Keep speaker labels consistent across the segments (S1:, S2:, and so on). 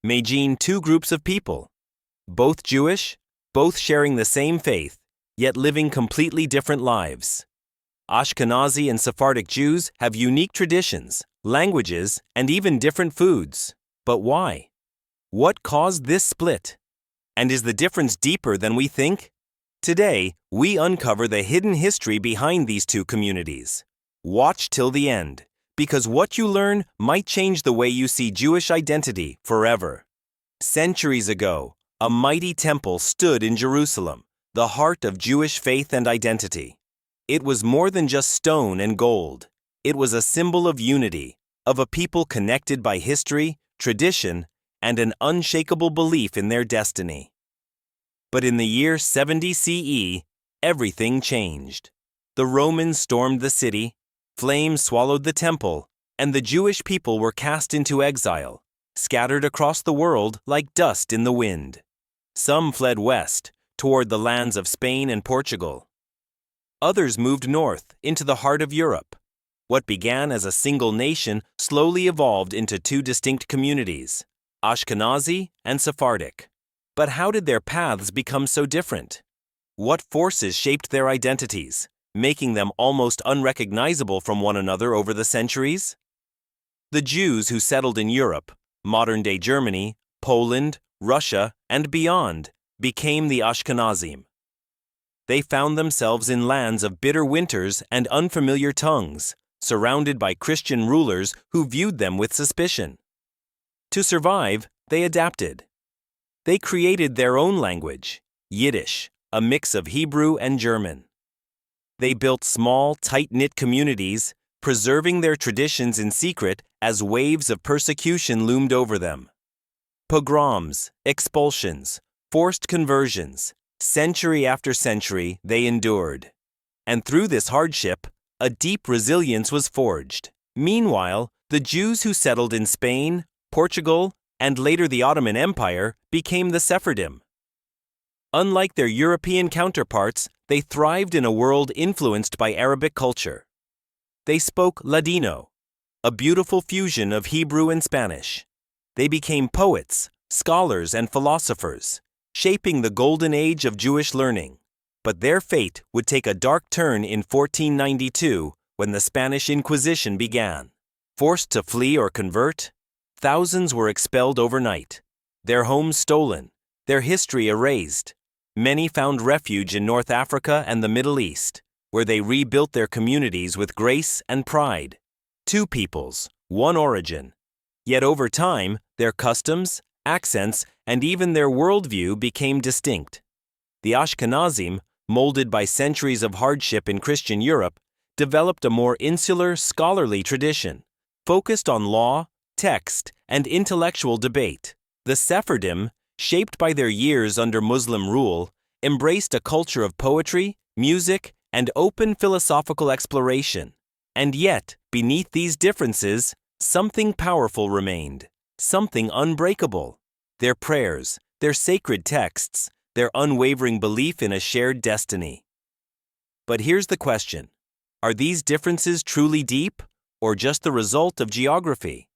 S1: may gene two groups of people, both Jewish, both sharing the same faith, yet living completely different lives. Ashkenazi and Sephardic Jews have unique traditions, languages, and even different foods. But why? What caused this split? And is the difference deeper than we think? Today, we uncover the hidden history behind these two communities. Watch till the end, because what you learn might change the way you see Jewish identity forever. Centuries ago, a mighty temple stood in Jerusalem, the heart of Jewish faith and identity. It was more than just stone and gold. It was a symbol of unity, of a people connected by history, tradition, and an unshakable belief in their destiny. But in the year 70 CE, everything changed. The Romans stormed the city, flames swallowed the temple, and the Jewish people were cast into exile, scattered across the world like dust in the wind. Some fled west, toward the lands of Spain and Portugal. Others moved north, into the heart of Europe. What began as a single nation slowly evolved into two distinct communities, Ashkenazi and Sephardic. But how did their paths become so different? What forces shaped their identities, making them almost unrecognizable from one another over the centuries? The Jews who settled in Europe, modern-day Germany, Poland, Russia, and beyond, became the Ashkenazim. They found themselves in lands of bitter winters and unfamiliar tongues, surrounded by Christian rulers who viewed them with suspicion. To survive, they adapted. They created their own language, Yiddish, a mix of Hebrew and German. They built small, tight-knit communities, preserving their traditions in secret as waves of persecution loomed over them. Pogroms, expulsions, forced conversions, century after century they endured. And through this hardship, a deep resilience was forged. Meanwhile, the Jews who settled in Spain, Portugal, and later the Ottoman Empire became the Sephardim. Unlike their European counterparts, they thrived in a world influenced by Arabic culture. They spoke Ladino, a beautiful fusion of Hebrew and Spanish. They became poets, scholars, and philosophers, shaping the golden age of Jewish learning. But their fate would take a dark turn in 1492 when the Spanish Inquisition began. Forced to flee or convert, thousands were expelled overnight, their homes stolen, their history erased. Many found refuge in North Africa and the Middle East, where they rebuilt their communities with grace and pride. Two peoples, one origin. Yet over time, their customs, accents, and even their worldview became distinct. The Ashkenazim, molded by centuries of hardship in Christian Europe, developed a more insular, scholarly tradition, focused on law, text, and intellectual debate. The Sephardim, shaped by their years under Muslim rule, embraced a culture of poetry, music, and open philosophical exploration. And yet, beneath these differences, something powerful remained, something unbreakable. Their prayers, their sacred texts, their unwavering belief in a shared destiny. But here's the question: are these differences truly deep, or just the result of geography?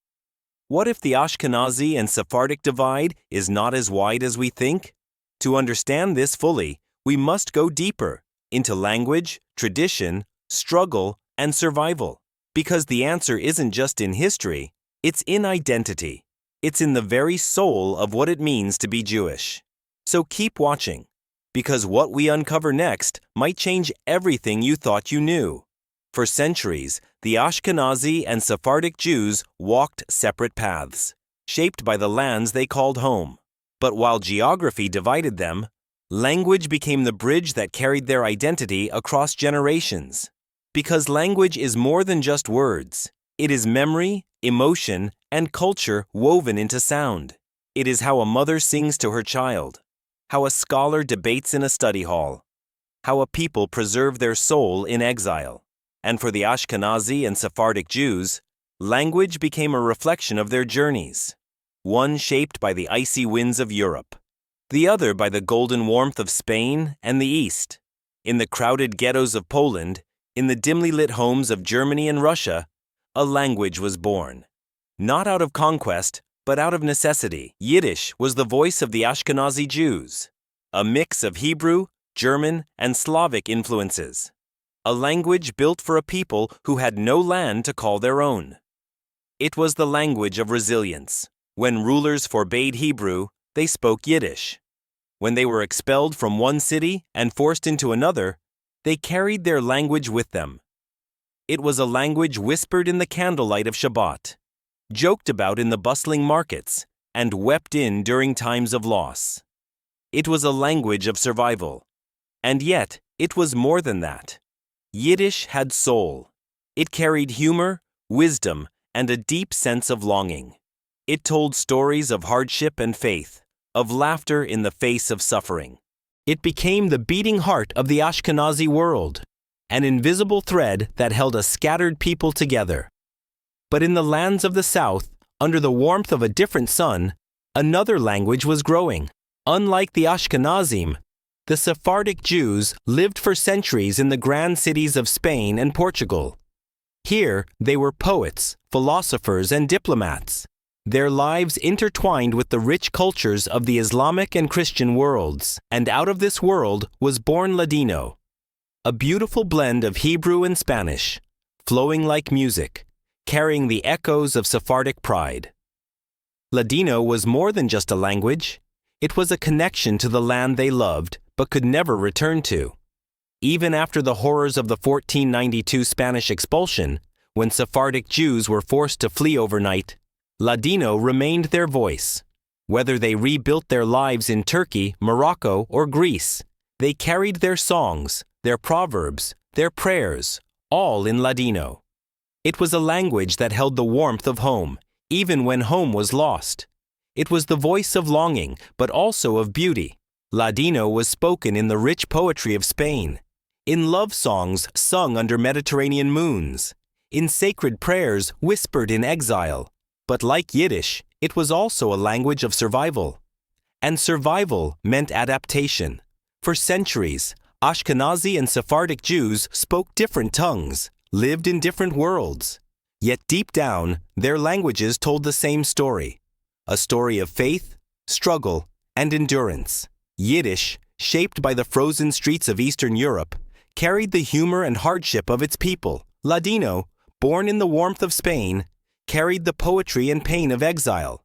S1: What if the Ashkenazi and Sephardic divide is not as wide as we think? To understand this fully, we must go deeper into language, tradition, struggle, and survival. Because the answer isn't just in history, it's in identity. It's in the very soul of what it means to be Jewish. So keep watching, because what we uncover next might change everything you thought you knew. For centuries, the Ashkenazi and Sephardic Jews walked separate paths, shaped by the lands they called home. But while geography divided them, language became the bridge that carried their identity across generations. Because language is more than just words. It is memory, emotion, and culture woven into sound. It is how a mother sings to her child, how a scholar debates in a study hall, how a people preserve their soul in exile. And for the Ashkenazi and Sephardic Jews, language became a reflection of their journeys, one shaped by the icy winds of Europe, the other by the golden warmth of Spain and the East. In the crowded ghettos of Poland, in the dimly lit homes of Germany and Russia, a language was born, not out of conquest, But out of necessity, Yiddish was the voice of the Ashkenazi Jews, a mix of Hebrew, German, and Slavic influences. A language built for a people who had no land to call their own. It was the language of resilience. When rulers forbade Hebrew, they spoke Yiddish. When they were expelled from one city and forced into another, they carried their language with them. It was a language whispered in the candlelight of Shabbat, joked about in the bustling markets, and wept in during times of loss. It was a language of survival. And yet, it was more than that. Yiddish had soul. It carried humor, wisdom, and a deep sense of longing. It told stories of hardship and faith, of laughter in the face of suffering. It became the beating heart of the Ashkenazi world, an invisible thread that held a scattered people together. But in the lands of the South, under the warmth of a different sun, another language was growing. Unlike the Ashkenazim, the Sephardic Jews lived for centuries in the grand cities of Spain and Portugal. Here, they were poets, philosophers, and diplomats, their lives intertwined with the rich cultures of the Islamic and Christian worlds. And out of this world was born Ladino, a beautiful blend of Hebrew and Spanish, flowing like music, carrying the echoes of Sephardic pride. Ladino was more than just a language. It was a connection to the land they loved but could never return to. Even after the horrors of the 1492 Spanish expulsion, when Sephardic Jews were forced to flee overnight, Ladino remained their voice. Whether they rebuilt their lives in Turkey, Morocco, or Greece, they carried their songs, their proverbs, their prayers, all in Ladino. It was a language that held the warmth of home, even when home was lost. It was the voice of longing, but also of beauty. Ladino was spoken in the rich poetry of Spain, in love songs sung under Mediterranean moons, in sacred prayers whispered in exile. But like Yiddish, it was also a language of survival. And survival meant adaptation. For centuries, Ashkenazi and Sephardic Jews spoke different tongues, lived in different worlds. Yet deep down, their languages told the same story. A story of faith, struggle, and endurance. Yiddish, shaped by the frozen streets of Eastern Europe, carried the humor and hardship of its people. Ladino, born in the warmth of Spain, carried the poetry and pain of exile.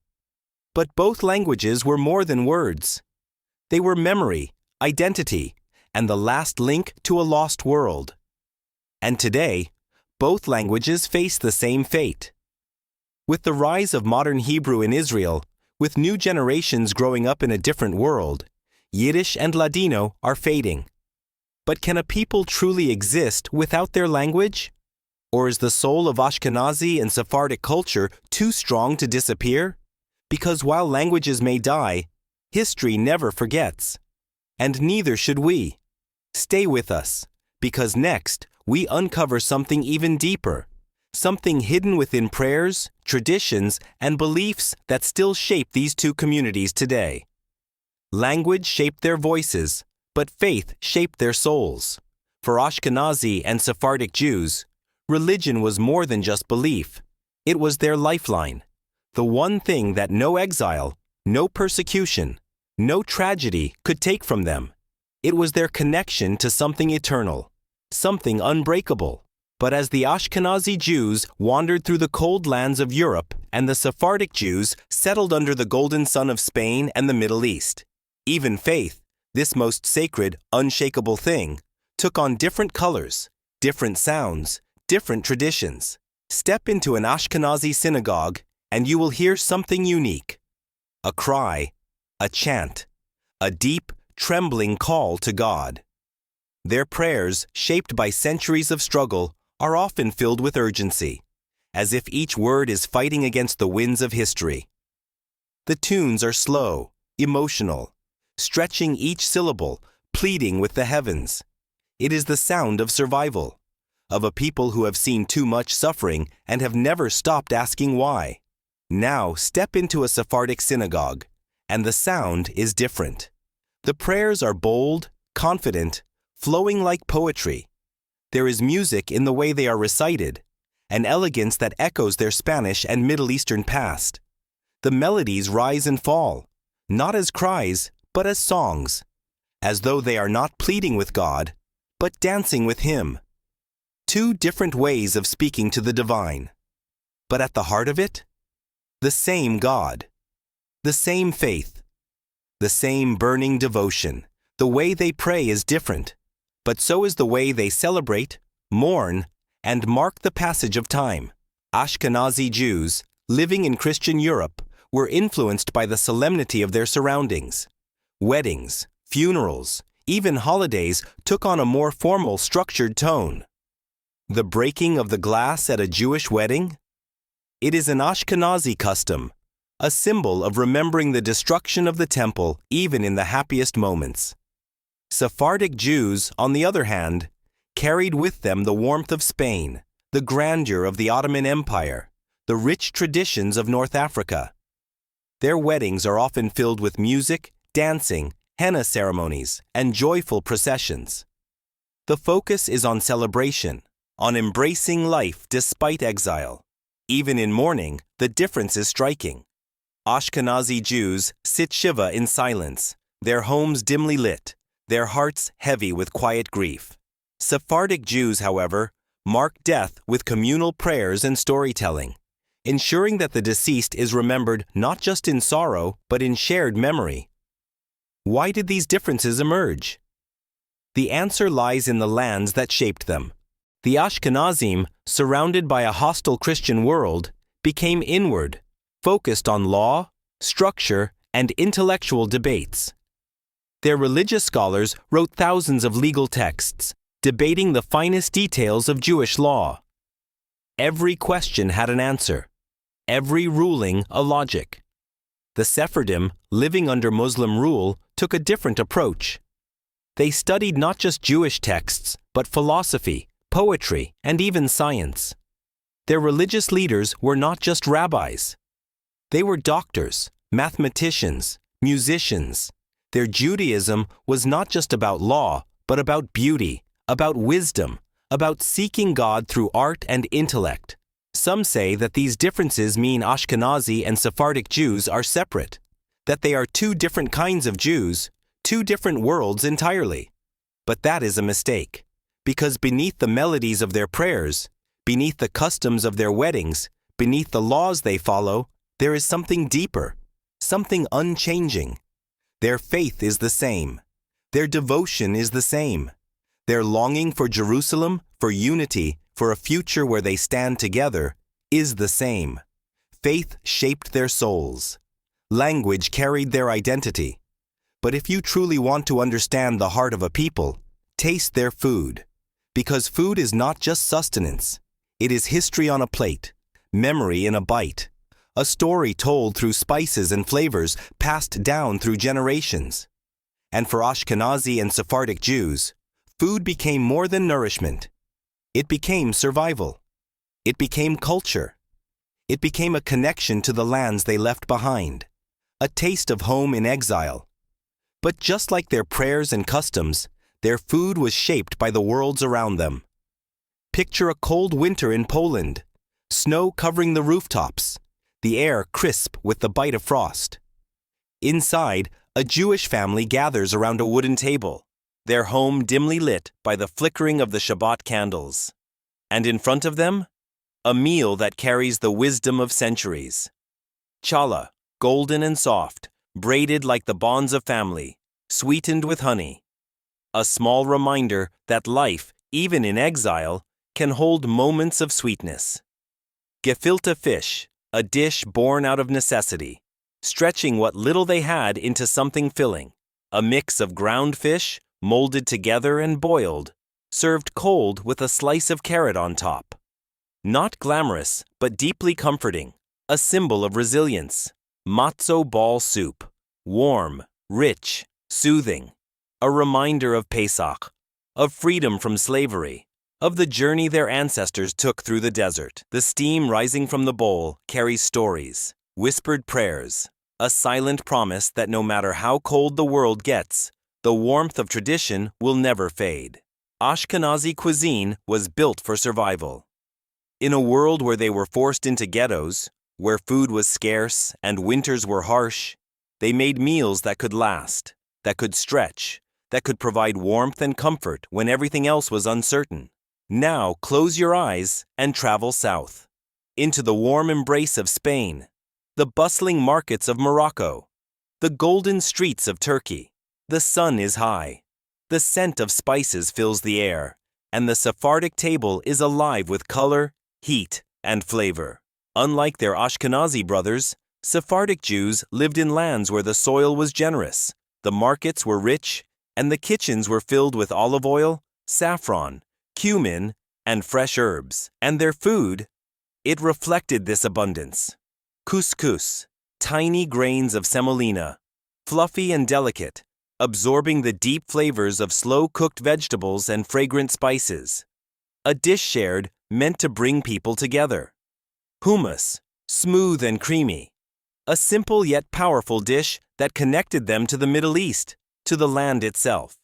S1: But both languages were more than words. They were memory, identity, and the last link to a lost world. And today, both languages face the same fate. With the rise of modern Hebrew in Israel, with new generations growing up in a different world, Yiddish and Ladino are fading. But can a people truly exist without their language? Or is the soul of Ashkenazi and Sephardic culture too strong to disappear? Because while languages may die, history never forgets. And neither should we. Stay with us, because next we uncover something even deeper, something hidden within prayers, traditions, and beliefs that still shape these two communities today. Language shaped their voices, but faith shaped their souls. For Ashkenazi and Sephardic Jews, religion was more than just belief. It was their lifeline, the one thing that no exile, no persecution, no tragedy could take from them. It was their connection to something eternal, something unbreakable. But as the Ashkenazi Jews wandered through the cold lands of Europe and the Sephardic Jews settled under the golden sun of Spain and the Middle East, even faith, this most sacred, unshakable thing, took on different colors, different sounds, different traditions. Step into an Ashkenazi synagogue and you will hear something unique. A cry, a chant, a deep, trembling call to God. Their prayers, shaped by centuries of struggle, are often filled with urgency, as if each word is fighting against the winds of history. The tunes are slow, emotional, stretching each syllable, pleading with the heavens. It is the sound of survival, of a people who have seen too much suffering and have never stopped asking why. Now step into a Sephardic synagogue, and the sound is different. The prayers are bold, confident, flowing like poetry. There is music in the way they are recited, an elegance that echoes their Spanish and Middle Eastern past. The melodies rise and fall, not as cries, but as songs, as though they are not pleading with God, but dancing with Him. Two different ways of speaking to the divine. But at the heart of it, the same God, the same faith, the same burning devotion. The way they pray is different, but so is the way they celebrate, mourn, and mark the passage of time. Ashkenazi Jews, living in Christian Europe, were influenced by the solemnity of their surroundings. Weddings, funerals, even holidays took on a more formal, structured tone. The breaking of the glass at a Jewish wedding? It is an Ashkenazi custom, a symbol of remembering the destruction of the temple even in the happiest moments. Sephardic Jews, on the other hand, carried with them the warmth of Spain, the grandeur of the Ottoman Empire, the rich traditions of North Africa. Their weddings are often filled with music, dancing, henna ceremonies, and joyful processions. The focus is on celebration, on embracing life despite exile. Even in mourning, the difference is striking. Ashkenazi Jews sit Shiva in silence, their homes dimly lit, their hearts heavy with quiet grief. Sephardic Jews, however, mark death with communal prayers and storytelling, ensuring that the deceased is remembered not just in sorrow, but in shared memory. Why did these differences emerge? The answer lies in the lands that shaped them. The Ashkenazim, surrounded by a hostile Christian world, became inward, focused on law, structure, and intellectual debates. Their religious scholars wrote thousands of legal texts, debating the finest details of Jewish law. Every question had an answer, every ruling a logic. The Sephardim, living under Muslim rule, took a different approach. They studied not just Jewish texts, but philosophy, poetry, and even science. Their religious leaders were not just rabbis. They were doctors, mathematicians, musicians. Their Judaism was not just about law, but about beauty, about wisdom, about seeking God through art and intellect. Some say that these differences mean Ashkenazi and Sephardic Jews are separate, that they are two different kinds of Jews, two different worlds entirely. But that is a mistake, because beneath the melodies of their prayers, beneath the customs of their weddings, beneath the laws they follow, there is something deeper, something unchanging. Their faith is the same. Their devotion is the same. Their longing for Jerusalem, for unity, for a future where they stand together, is the same. Faith shaped their souls. Language carried their identity. But if you truly want to understand the heart of a people, taste their food. Because food is not just sustenance. It is history on a plate, memory in a bite, a story told through spices and flavors passed down through generations. And for Ashkenazi and Sephardic Jews, food became more than nourishment. It became survival. It became culture. It became a connection to the lands they left behind, a taste of home in exile. But just like their prayers and customs, their food was shaped by the worlds around them. Picture a cold winter in Poland, snow covering the rooftops, the air crisp with the bite of frost. Inside, a Jewish family gathers around a wooden table, their home dimly lit by the flickering of the Shabbat candles. And in front of them, a meal that carries the wisdom of centuries. Challah, golden and soft, braided like the bonds of family, sweetened with honey. A small reminder that life, even in exile, can hold moments of sweetness. Gefilte fish, a dish born out of necessity, stretching what little they had into something filling. A mix of ground fish, molded together and boiled, served cold with a slice of carrot on top. Not glamorous, but deeply comforting, a symbol of resilience. Matzo ball soup, warm, rich, soothing. A reminder of Pesach, of freedom from slavery, of the journey their ancestors took through the desert. The steam rising from the bowl carries stories, whispered prayers, a silent promise that no matter how cold the world gets, the warmth of tradition will never fade. Ashkenazi cuisine was built for survival. In a world where they were forced into ghettos, Where food was scarce and winters were harsh, they made meals that could last, that could stretch, that could provide warmth and comfort when everything else was uncertain. Now close your eyes and travel south, into the warm embrace of Spain, the bustling markets of Morocco, the golden streets of Turkey. The sun is high, the scent of spices fills the air, and the Sephardic table is alive with color, heat, and flavor. Unlike their Ashkenazi brothers, Sephardic Jews lived in lands where the soil was generous, the markets were rich, and the kitchens were filled with olive oil, saffron, cumin, and fresh herbs. And their food, it reflected this abundance. Couscous, tiny grains of semolina, fluffy and delicate, absorbing the deep flavors of slow-cooked vegetables and fragrant spices. A dish shared meant to bring people together. Hummus, smooth and creamy. A simple yet powerful dish that connected them to the Middle East, to the land itself.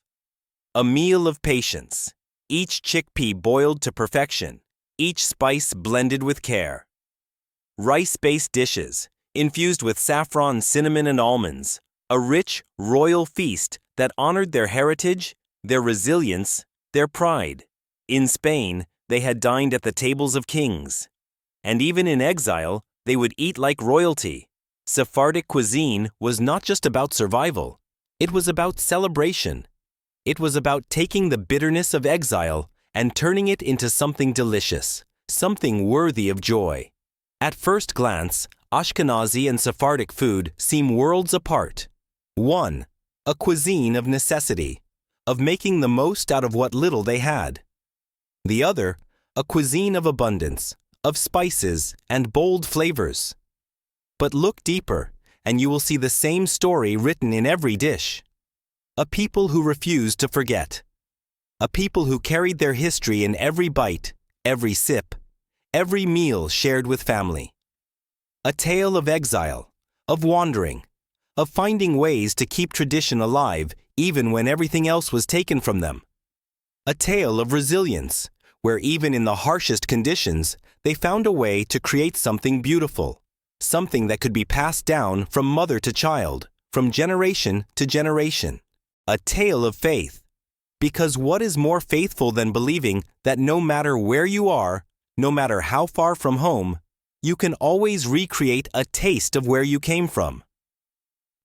S1: A meal of patience, each chickpea boiled to perfection, each spice blended with care. Rice-based dishes, infused with saffron, cinnamon, and almonds, a rich, royal feast that honored their heritage, their resilience, their pride. In Spain, they had dined at the tables of kings. And even in exile, they would eat like royalty. Sephardic cuisine was not just about survival. It was about celebration. It was about taking the bitterness of exile and turning it into something delicious, something worthy of joy. At first glance, Ashkenazi and Sephardic food seem worlds apart. One, a cuisine of necessity, of making the most out of what little they had. The other, a cuisine of abundance, of spices and bold flavors. But look deeper, and you will see the same story written in every dish. A people who refused to forget. A people who carried their history in every bite, every sip, every meal shared with family. A tale of exile, of wandering, of finding ways to keep tradition alive even when everything else was taken from them. A tale of resilience, where even in the harshest conditions, they found a way to create something beautiful, something that could be passed down from mother to child, from generation to generation. A tale of faith. Because what is more faithful than believing that no matter where you are, no matter how far from home, you can always recreate a taste of where you came from?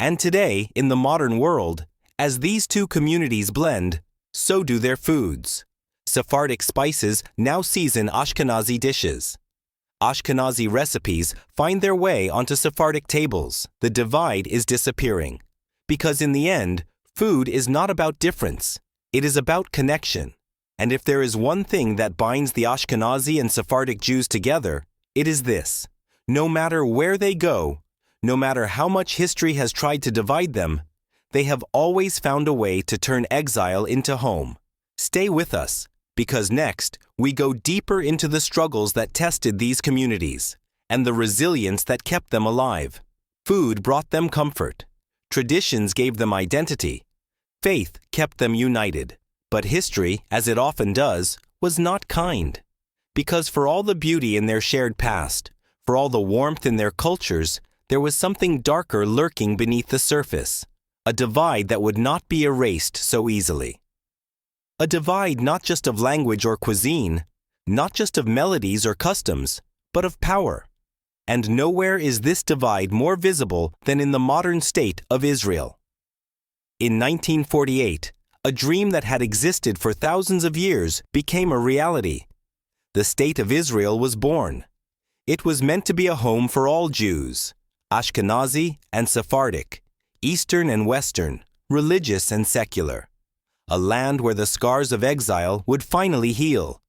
S1: And today, in the modern world, as these two communities blend, so do their foods. Sephardic spices now season Ashkenazi dishes. Ashkenazi recipes find their way onto Sephardic tables. The divide is disappearing. Because in the end, food is not about difference. It is about connection. And if there is one thing that binds the Ashkenazi and Sephardic Jews together, it is this. No matter where they go, no matter how much history has tried to divide them, they have always found a way to turn exile into home. Stay with us, because next, we go deeper into the struggles that tested these communities, and the resilience that kept them alive. Food brought them comfort. Traditions gave them identity. Faith kept them united. But history, as it often does, was not kind. Because for all the beauty in their shared past, for all the warmth in their cultures, there was something darker lurking beneath the surface, a divide that would not be erased so easily. A divide not just of language or cuisine, not just of melodies or customs, but of power. And nowhere is this divide more visible than in the modern state of Israel. In 1948, a dream that had existed for thousands of years became a reality. The state of Israel was born. It was meant to be a home for all Jews, Ashkenazi and Sephardic, Eastern and Western, religious and secular. A land where the scars of exile would finally heal.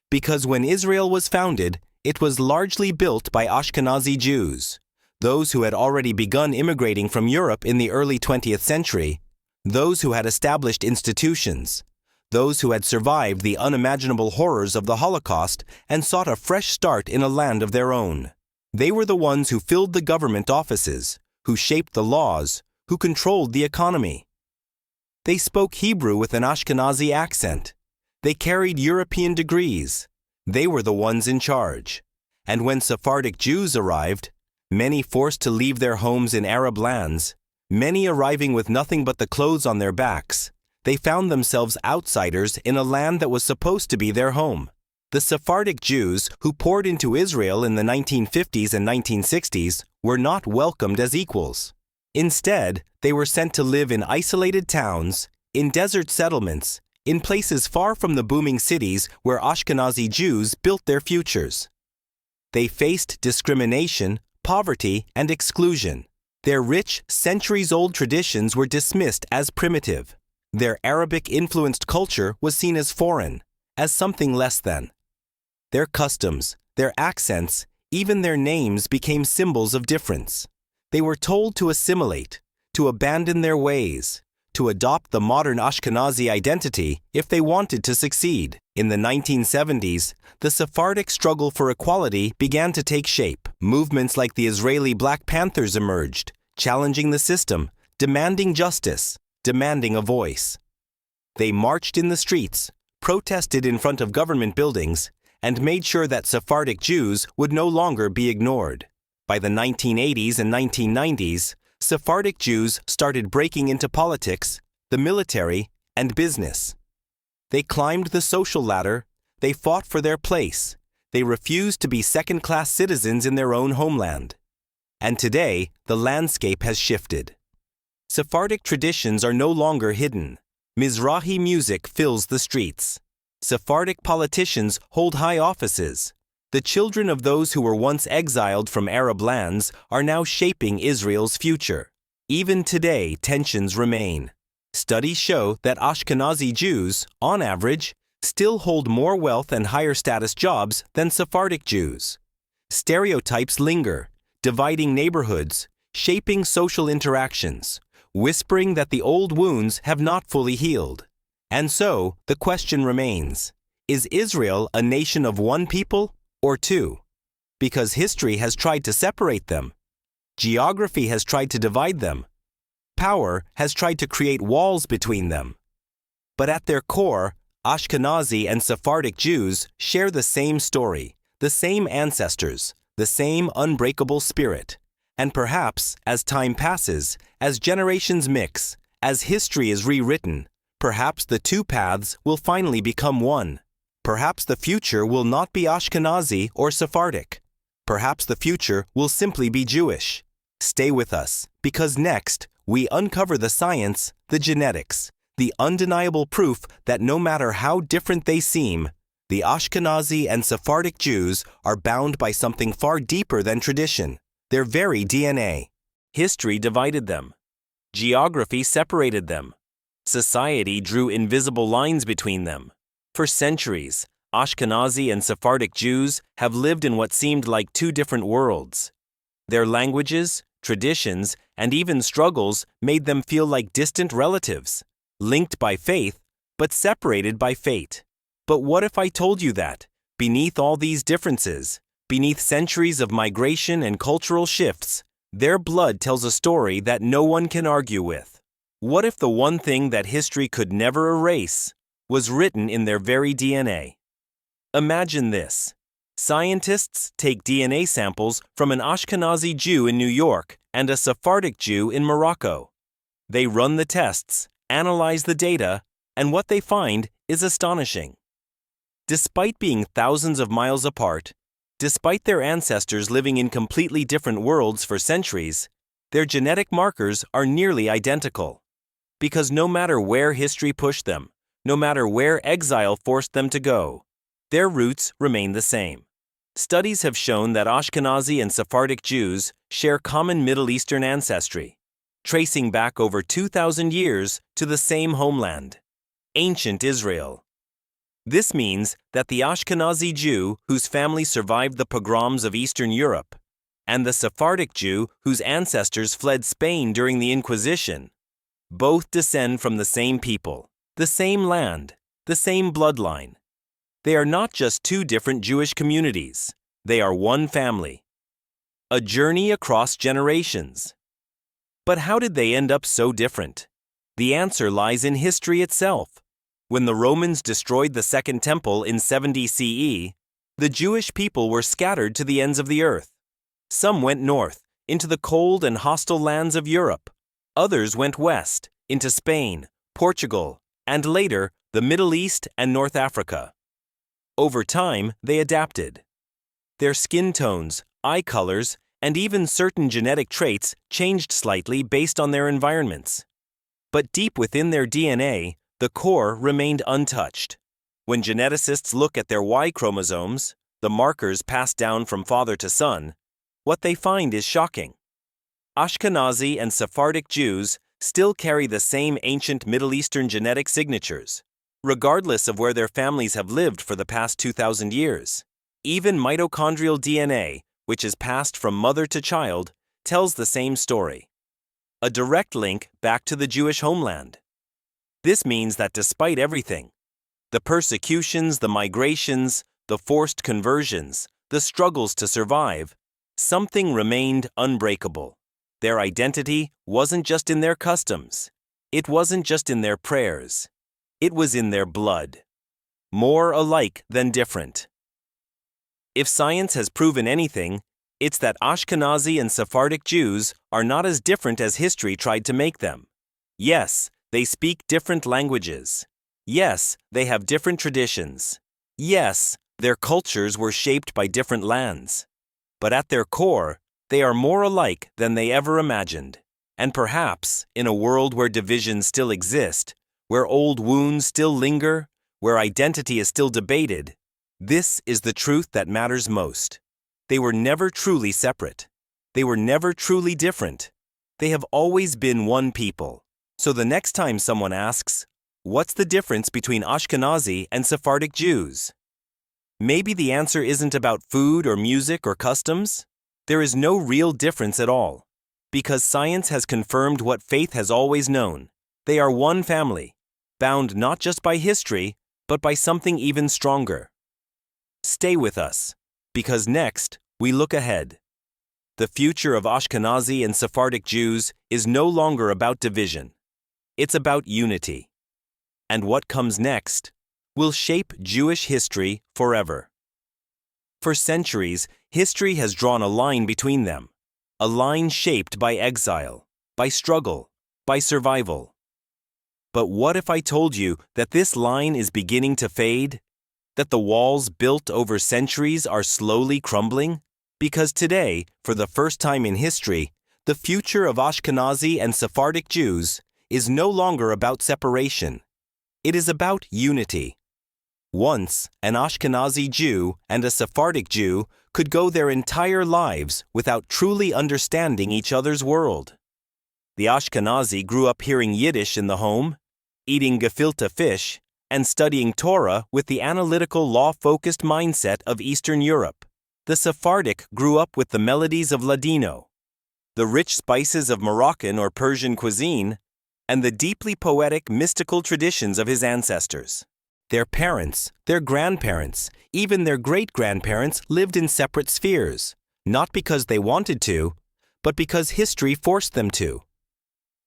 S1: Because when Israel was founded, it was largely built by Ashkenazi Jews, those who had already begun immigrating from Europe in the early 20th century, those who had established institutions, those who had survived the unimaginable horrors of the Holocaust and sought a fresh start in a land of their own. They were the ones who filled the government offices, who shaped the laws, who controlled the economy. They spoke Hebrew with an Ashkenazi accent. They carried European degrees. They were the ones in charge. And when Sephardic Jews arrived, many forced to leave their homes in Arab lands, many arriving with nothing but the clothes on their backs, they found themselves outsiders in a land that was supposed to be their home. The Sephardic Jews, who poured into Israel in the 1950s and 1960s, were not welcomed as equals. Instead, they were sent to live in isolated towns, in desert settlements, in places far from the booming cities where Ashkenazi Jews built their futures. They faced discrimination, poverty, and exclusion. Their rich, centuries-old traditions were dismissed as primitive. Their Arabic-influenced culture was seen as foreign, as something less than. Their customs, their accents, even their names became symbols of difference. They were told to assimilate, to abandon their ways, to adopt the modern Ashkenazi identity if they wanted to succeed. In the 1970s, the Sephardic struggle for equality began to take shape. Movements like the Israeli Black Panthers emerged, challenging the system, demanding justice, demanding a voice. They marched in the streets, protested in front of government buildings, and made sure that Sephardic Jews would no longer be ignored. By the 1980s and 1990s, Sephardic Jews started breaking into politics, the military, and business. They climbed the social ladder, they fought for their place, they refused to be second-class citizens in their own homeland. And today, the landscape has shifted. Sephardic traditions are no longer hidden. Mizrahi music fills the streets. Sephardic politicians hold high offices. The children of those who were once exiled from Arab lands are now shaping Israel's future. Even today, tensions remain. Studies show that Ashkenazi Jews, on average, still hold more wealth and higher status jobs than Sephardic Jews. Stereotypes linger, dividing neighborhoods, shaping social interactions, whispering that the old wounds have not fully healed. And so, the question remains, is Israel a nation of one people or two? Because history has tried to separate them. Geography has tried to divide them. Power has tried to create walls between them. But at their core, Ashkenazi and Sephardic Jews share the same story, the same ancestors, the same unbreakable spirit. And perhaps, as time passes, as generations mix, as history is rewritten, perhaps the two paths will finally become one. Perhaps the future will not be Ashkenazi or Sephardic. Perhaps the future will simply be Jewish. Stay with us, because next, we uncover the science, the genetics, the undeniable proof that no matter how different they seem, the Ashkenazi and Sephardic Jews are bound by something far deeper than tradition, their very DNA. History divided them. Geography separated them. Society drew invisible lines between them. For centuries, Ashkenazi and Sephardic Jews have lived in what seemed like two different worlds. Their languages, traditions, and even struggles made them feel like distant relatives, linked by faith, but separated by fate. But what if I told you that, beneath all these differences, beneath centuries of migration and cultural shifts, their blood tells a story that no one can argue with? What if the one thing that history could never erase was written in their very DNA? Imagine this. Scientists take DNA samples from an Ashkenazi Jew in New York and a Sephardic Jew in Morocco. They run the tests, analyze the data, and what they find is astonishing. Despite being thousands of miles apart, despite their ancestors living in completely different worlds for centuries, their genetic markers are nearly identical. Because no matter where history pushed them, no matter where exile forced them to go, their roots remain the same. Studies have shown that Ashkenazi and Sephardic Jews share common Middle Eastern ancestry, tracing back over 2,000 years to the same homeland, ancient Israel. This means that the Ashkenazi Jew whose family survived the pogroms of Eastern Europe, and the Sephardic Jew whose ancestors fled Spain during the Inquisition, both descend from the same people, the same land, the same bloodline. They are not just two different Jewish communities. They are one family. A journey across generations. But how did they end up so different? The answer lies in history itself. When the Romans destroyed the Second Temple in 70 CE, the Jewish people were scattered to the ends of the earth. Some went north, into the cold and hostile lands of Europe. Others went west, into Spain, Portugal, and later the Middle East and North Africa. Over time, they adapted. Their skin tones, eye colors, and even certain genetic traits changed slightly based on their environments. But deep within their DNA, the core remained untouched. When geneticists look at their Y chromosomes, the markers passed down from father to son, what they find is shocking. Ashkenazi and Sephardic Jews still carry the same ancient Middle Eastern genetic signatures, regardless of where their families have lived for the past 2,000 years. Even mitochondrial DNA, which is passed from mother to child, tells the same story. A direct link back to the Jewish homeland. This means that despite everything, the persecutions, the migrations, the forced conversions, the struggles to survive, something remained unbreakable. Their identity wasn't just in their customs. It wasn't just in their prayers. It was in their blood. More alike than different. If science has proven anything, it's that Ashkenazi and Sephardic Jews are not as different as history tried to make them. Yes, they speak different languages. Yes, they have different traditions. Yes, their cultures were shaped by different lands. But at their core, they are more alike than they ever imagined. And perhaps, in a world where divisions still exist, where old wounds still linger, where identity is still debated, this is the truth that matters most. They were never truly separate. They were never truly different. They have always been one people. So the next time someone asks, what's the difference between Ashkenazi and Sephardic Jews? Maybe the answer isn't about food or music or customs. There is no real difference at all, because science has confirmed what faith has always known. They are one family, bound not just by history, but by something even stronger. Stay with us, because next we look ahead. The future of Ashkenazi and Sephardic Jews is no longer about division. It's about unity. And what comes next will shape Jewish history forever. For centuries, history has drawn a line between them, a line shaped by exile, by struggle, by survival. But what if I told you that this line is beginning to fade? That the walls built over centuries are slowly crumbling? Because today, for the first time in history, the future of Ashkenazi and Sephardic Jews is no longer about separation. It is about unity. Once, an Ashkenazi Jew and a Sephardic Jew could go their entire lives without truly understanding each other's world. The Ashkenazi grew up hearing Yiddish in the home, eating gefilte fish, and studying Torah with the analytical, law-focused mindset of Eastern Europe. The Sephardic grew up with the melodies of Ladino, the rich spices of Moroccan or Persian cuisine, and the deeply poetic, mystical traditions of his ancestors. Their parents, their grandparents, even their great-grandparents lived in separate spheres, not because they wanted to, but because history forced them to.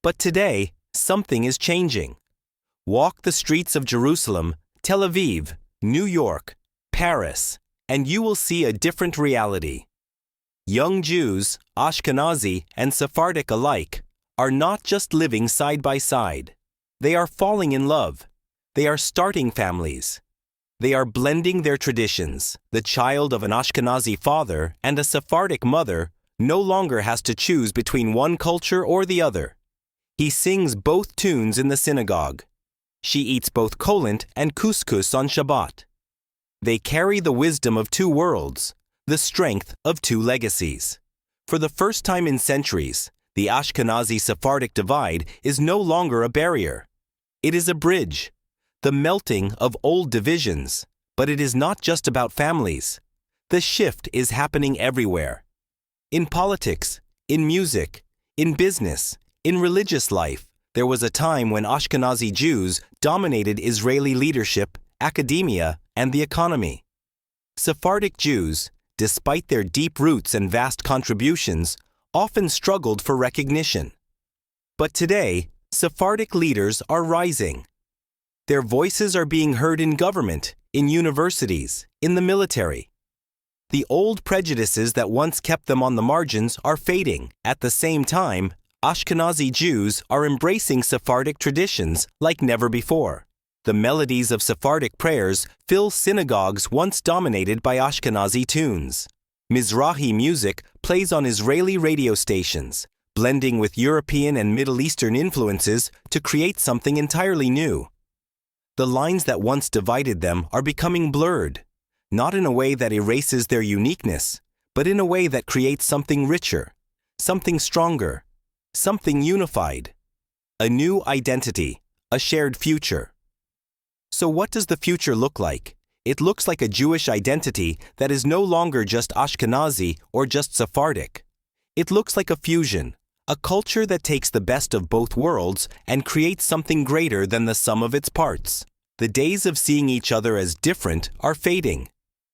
S1: But today, something is changing. Walk the streets of Jerusalem, Tel Aviv, New York, Paris, and you will see a different reality. Young Jews, Ashkenazi and Sephardic alike, are not just living side by side. They are falling in love. They are starting families. They are blending their traditions. The child of an Ashkenazi father and a Sephardic mother no longer has to choose between one culture or the other. He sings both tunes in the synagogue. She eats both cholent and couscous on Shabbat. They carry the wisdom of two worlds, the strength of two legacies. For the first time in centuries, the Ashkenazi-Sephardic divide is no longer a barrier. It is a bridge, the melting of old divisions. But it is not just about families. The shift is happening everywhere. In politics, in music, in business, in religious life, there was a time when Ashkenazi Jews dominated Israeli leadership, academia, and the economy. Sephardic Jews, despite their deep roots and vast contributions, often struggled for recognition. But today, Sephardic leaders are rising. Their voices are being heard in government, in universities, in the military. The old prejudices that once kept them on the margins are fading. At the same time, Ashkenazi Jews are embracing Sephardic traditions like never before. The melodies of Sephardic prayers fill synagogues once dominated by Ashkenazi tunes. Mizrahi music plays on Israeli radio stations, blending with European and Middle Eastern influences to create something entirely new. The lines that once divided them are becoming blurred, not in a way that erases their uniqueness, but in a way that creates something richer, something stronger, something unified. A new identity, a shared future. So what does the future look like? It looks like a Jewish identity that is no longer just Ashkenazi or just Sephardic. It looks like a fusion, a culture that takes the best of both worlds and creates something greater than the sum of its parts. The days of seeing each other as different are fading.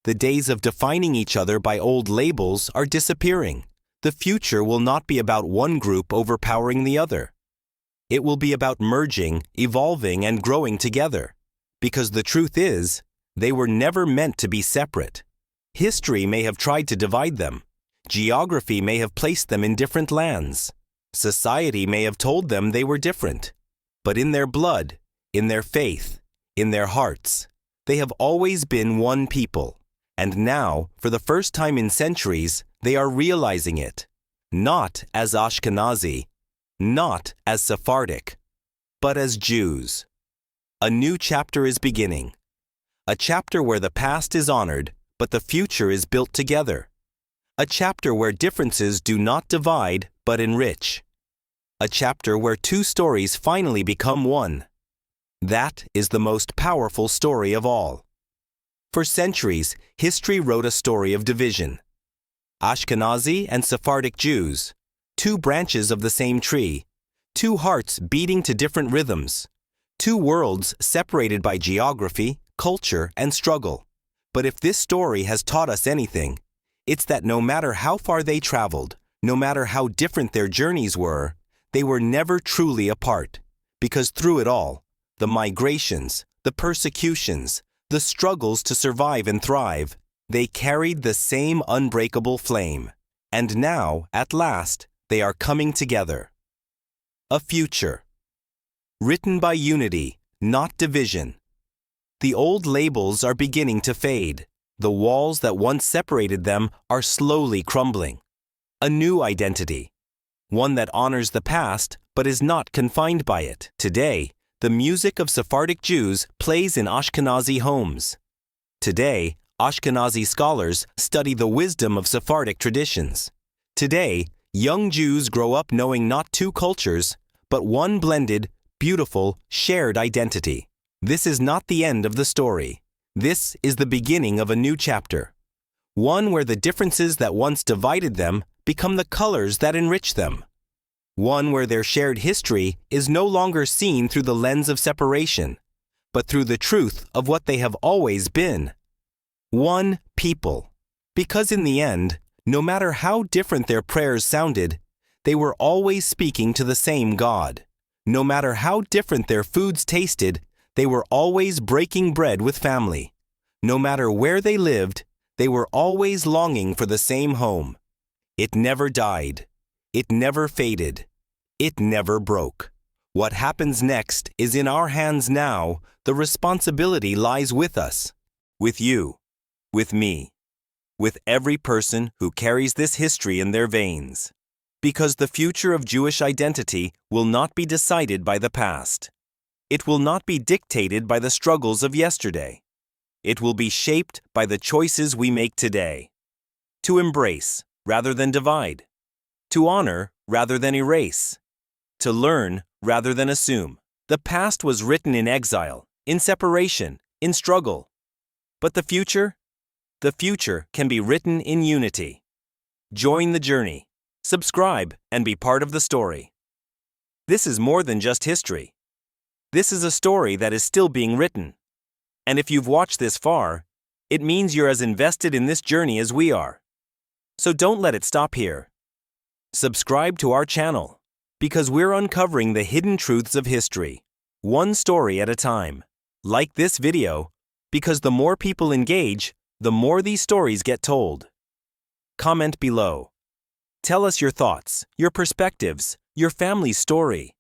S1: The days of defining each other by old labels are disappearing. The future will not be about one group overpowering the other. It will be about merging, evolving, and growing together. Because the truth is, they were never meant to be separate. History may have tried to divide them. Geography may have placed them in different lands. Society may have told them they were different. But in their blood, in their faith, in their hearts, they have always been one people. And now, for the first time in centuries, they are realizing it. Not as Ashkenazi, not as Sephardic, but as Jews. A new chapter is beginning. A chapter where the past is honored, but the future is built together. A chapter where differences do not divide, but enrich. A chapter where two stories finally become one. That is the most powerful story of all. For centuries, history wrote a story of division. Ashkenazi and Sephardic Jews, two branches of the same tree, two hearts beating to different rhythms, two worlds separated by geography, culture, and struggle. But if this story has taught us anything, it's that no matter how far they traveled, no matter how different their journeys were, they were never truly apart. Because through it all, the migrations, the persecutions, the struggles to survive and thrive, they carried the same unbreakable flame. And now, at last, they are coming together. A future. Written by unity, not division. The old labels are beginning to fade. The walls that once separated them are slowly crumbling. A new identity. One that honors the past, but is not confined by it. Today, the music of Sephardic Jews plays in Ashkenazi homes. Today, Ashkenazi scholars study the wisdom of Sephardic traditions. Today, young Jews grow up knowing not two cultures, but one blended, beautiful, shared identity. This is not the end of the story. This is the beginning of a new chapter. One where the differences that once divided them become the colors that enrich them. One where their shared history is no longer seen through the lens of separation, but through the truth of what they have always been. One people. Because in the end, no matter how different their prayers sounded, they were always speaking to the same God. No matter how different their foods tasted, they were always breaking bread with family. No matter where they lived, they were always longing for the same home. It never died. It never faded. It never broke. What happens next is in our hands now. The responsibility lies with us, with you, with me, with every person who carries this history in their veins. Because the future of Jewish identity will not be decided by the past. It will not be dictated by the struggles of yesterday. It will be shaped by the choices we make today. To embrace rather than divide. To honor rather than erase. To learn rather than assume. The past was written in exile, in separation, in struggle. But the future? The future can be written in unity. Join the journey. Subscribe and be part of the story. This is more than just history. This is a story that is still being written. And if you've watched this far, it means you're as invested in this journey as we are. So don't let it stop here. Subscribe to our channel, because we're uncovering the hidden truths of history, one story at a time. Like this video, because the more people engage, the more these stories get told. Comment below. Tell us your thoughts, your perspectives, your family's story.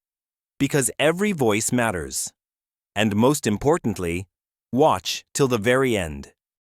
S1: Because every voice matters. And most importantly, watch till the very end.